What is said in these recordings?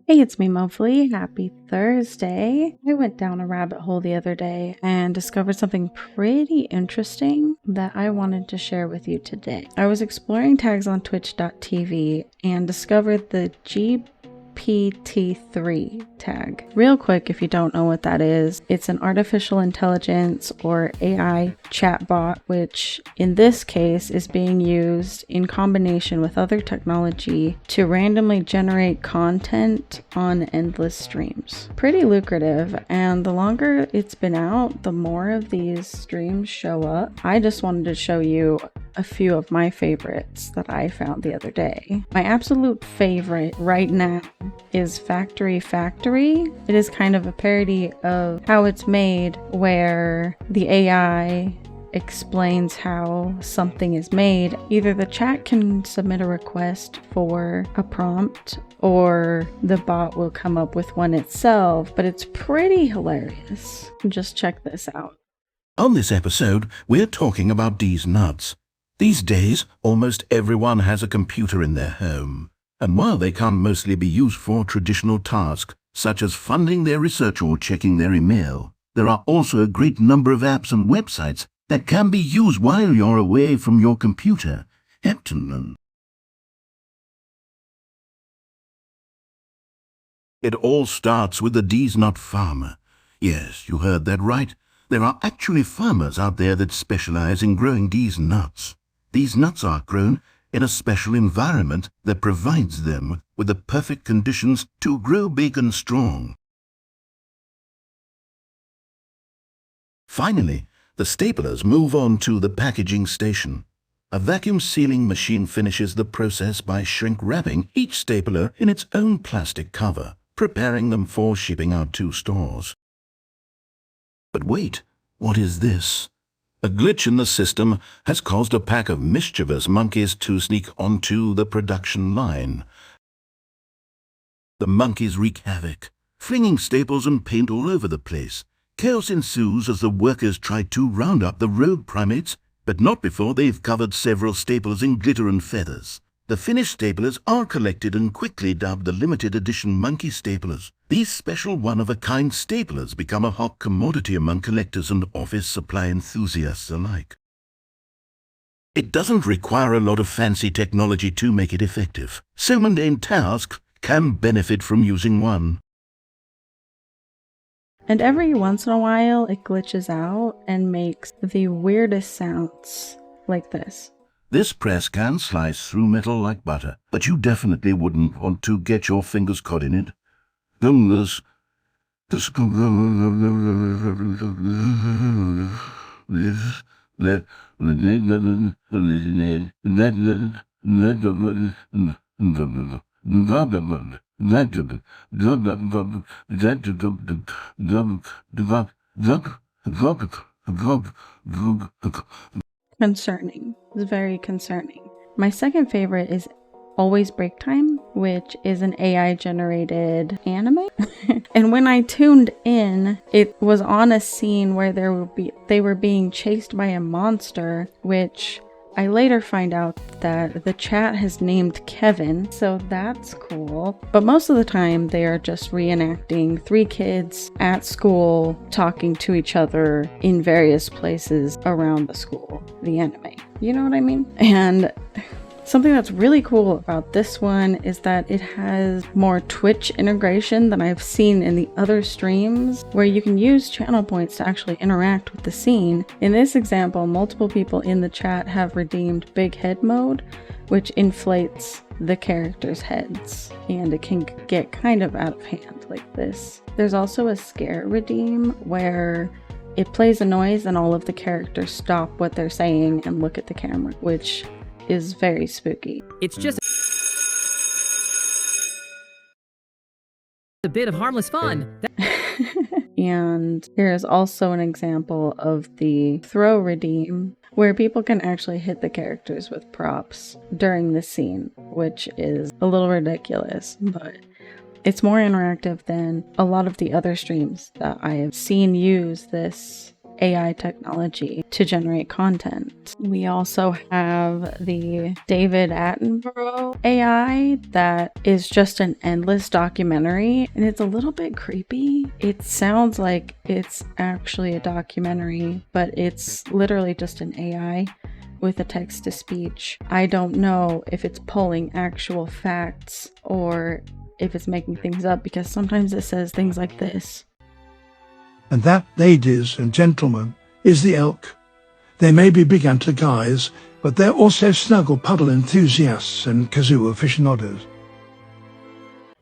Hey, it's me, Mopefully. Happy Thursday. I went down a rabbit hole the other day and discovered something pretty interesting that I wanted to share with you today. I was exploring tags on twitch.tv and discovered the GPT-3 tag. Real quick, if you don't know what that is, it's an artificial intelligence or AI chatbot, which in this case is being used in combination with other technology to randomly generate content on endless streams. Pretty lucrative, and the longer it's been out, the more of these streams show up. I just wanted to show you a few of my favorites that I found the other day. My absolute favorite right now is Factory. It is kind of a parody of how it's made, where the AI explains how something is made. Either the chat can submit a request for a prompt or the bot will come up with one itself, but it's pretty hilarious. Just check this out. On this episode, we're talking about Deez Nuts. These days, almost everyone has a computer in their home. And while they can mostly be used for traditional tasks, such as funding their research or checking their email, there are also a great number of apps and websites that can be used while you're away from your computer. It all starts with the Deez Nut farmer. Yes, you heard that right. There are actually farmers out there that specialize in growing Deez Nuts. These nuts are grown in a special environment that provides them with the perfect conditions to grow big and strong. Finally, the staplers move on to the packaging station. A vacuum sealing machine finishes the process by shrink wrapping each stapler in its own plastic cover, preparing them for shipping out to stores. But wait, what is this? A glitch in the system has caused a pack of mischievous monkeys to sneak onto the production line. The monkeys wreak havoc, flinging staples and paint all over the place. Chaos ensues as the workers try to round up the rogue primates, but not before they've covered several staples in glitter and feathers. The finished staplers are collected and quickly dubbed the limited edition monkey staplers. These special one-of-a-kind staplers become a hot commodity among collectors and office supply enthusiasts alike. It doesn't require a lot of fancy technology to make it effective, so mundane tasks can benefit from using one. And every once in a while, it glitches out and makes the weirdest sounds like this. This press can slice through metal like butter, but you definitely wouldn't want to get your fingers caught in it. Concerning. It's very concerning. My second favorite is Always Break Time, which is an AI generated anime. And when I tuned in, it was on a scene where they were being chased by a monster, which I later find out that the chat has named Kevin, so that's cool. But most of the time, they are just reenacting three kids at school talking to each other in various places around the school, the anime. You know what I mean? And something that's really cool about this one is that it has more Twitch integration than I've seen in the other streams, where you can use channel points to actually interact with the scene. In this example, multiple people in the chat have redeemed Big Head mode, which inflates the characters' heads, and it can get kind of out of hand like this. There's also a scare redeem where it plays a noise and all of the characters stop what they're saying and look at the camera, which is very spooky. It's just a bit of harmless fun. And here is also an example of the throw redeem, where people can actually hit the characters with props during the scene, which is a little ridiculous, but it's more interactive than a lot of the other streams that I have seen use this AI technology to generate content. We also have the David Attenborough AI that is just an endless documentary, and it's a little bit creepy. It sounds like it's actually a documentary, but it's literally just an AI with a text-to-speech. I don't know if it's pulling actual facts or if it's making things up, because sometimes it says things like this. And that, ladies and gentlemen, is the elk. They may be big hunter guys, but they're also snuggle puddle enthusiasts and kazoo aficionados.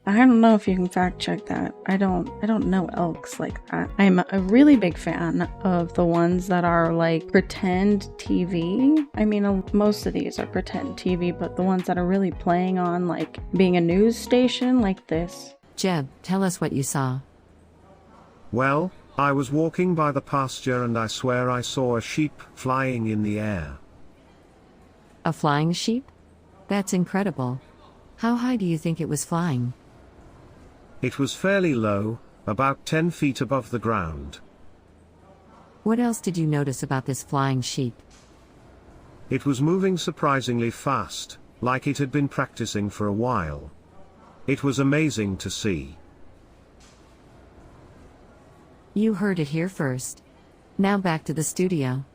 I don't know if you can fact check that. I don't know elks like that. I'm a really big fan of the ones that are like pretend TV. I mean, most of these are pretend TV, but the ones that are really playing on like being a news station like this. Jeb, tell us what you saw. Well, I was walking by the pasture and I swear I saw a sheep flying in the air. A flying sheep? That's incredible. How high do you think it was flying? It was fairly low, about 10 feet above the ground. What else did you notice about this flying sheep? It was moving surprisingly fast, like it had been practicing for a while. It was amazing to see. You heard it here first. Now back to the studio.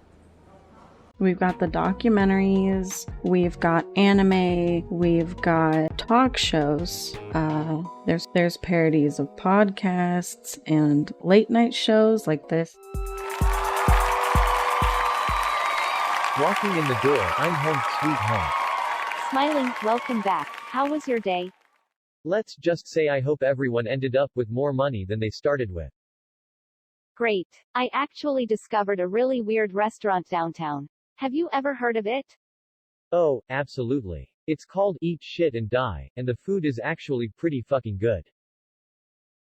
We've got the documentaries, we've got anime, we've got talk shows. There's parodies of podcasts and late night shows like this. Walking in the door, I'm home sweet home. Smiling, welcome back. How was your day? Let's just say I hope everyone ended up with more money than they started with. Great. I actually discovered a really weird restaurant downtown. Have you ever heard of it? Oh, absolutely. It's called Eat Shit and Die, and the food is actually pretty fucking good.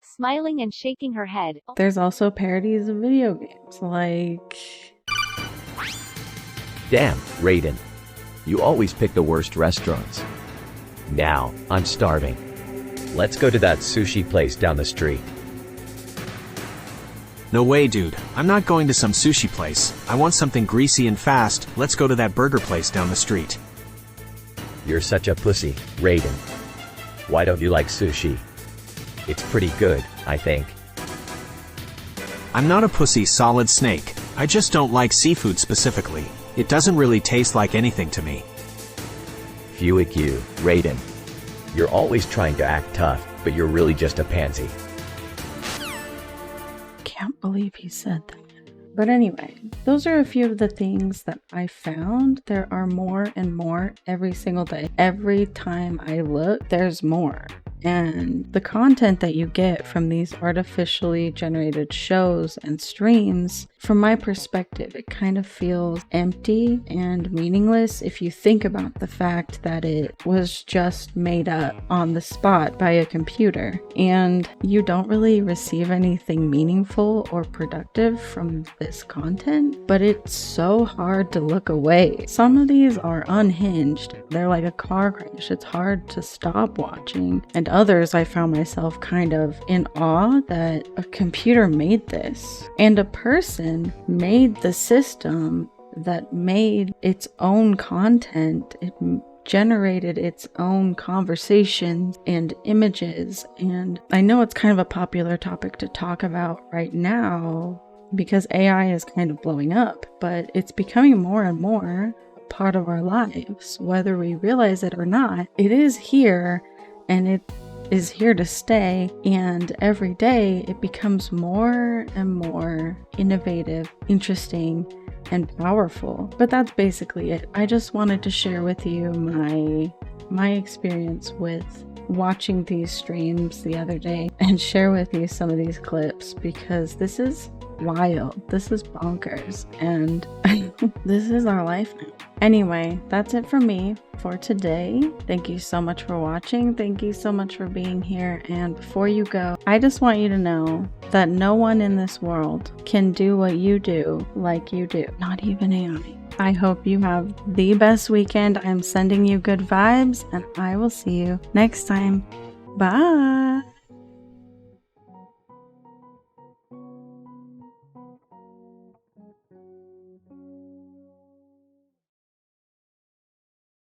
Smiling and shaking her head. There's also parodies of video games like... Damn, Raiden. You always pick the worst restaurants. Now, I'm starving. Let's go to that sushi place down the street. No way, dude. I'm not going to some sushi place. I want something greasy and fast. Let's go to that burger place down the street. You're such a pussy, Raiden. Why don't you like sushi? It's pretty good, I think. I'm not a pussy, Solid Snake. I just don't like seafood specifically. It doesn't really taste like anything to me. Fuick you, Raiden. You're always trying to act tough, but you're really just a pansy. Can't believe he said that. But anyway, those are a few of the things that I found. There are more and more every single day. Every time I look, there's more. And the content that you get from these artificially generated shows and streams, from my perspective, it kind of feels empty and meaningless if you think about the fact that it was just made up on the spot by a computer. And you don't really receive anything meaningful or productive from this content, but it's so hard to look away. Some of these are unhinged. They're like a car crash. It's hard to stop watching. And others, I found myself kind of in awe that a computer made this and a person made the system that made its own content. It generated its own conversations and images. And I know it's kind of a popular topic to talk about right now because AI is kind of blowing up, but it's becoming more and more a part of our lives, whether we realize it or not. It is here, and it is here to stay, and every day it becomes more and more innovative, interesting, and powerful. But that's basically it. I just wanted to share with you my experience with watching these streams the other day and share with you some of these clips, because this is wild. This is bonkers, and this is our life now. Anyway, that's it for me for today. Thank you so much for watching. Thank you so much for being here. And before you go, I just want you to know that no one in this world can do what you do like you do. Not even AI. I hope you have the best weekend. I'm sending you good vibes, and I will see you next time. Bye.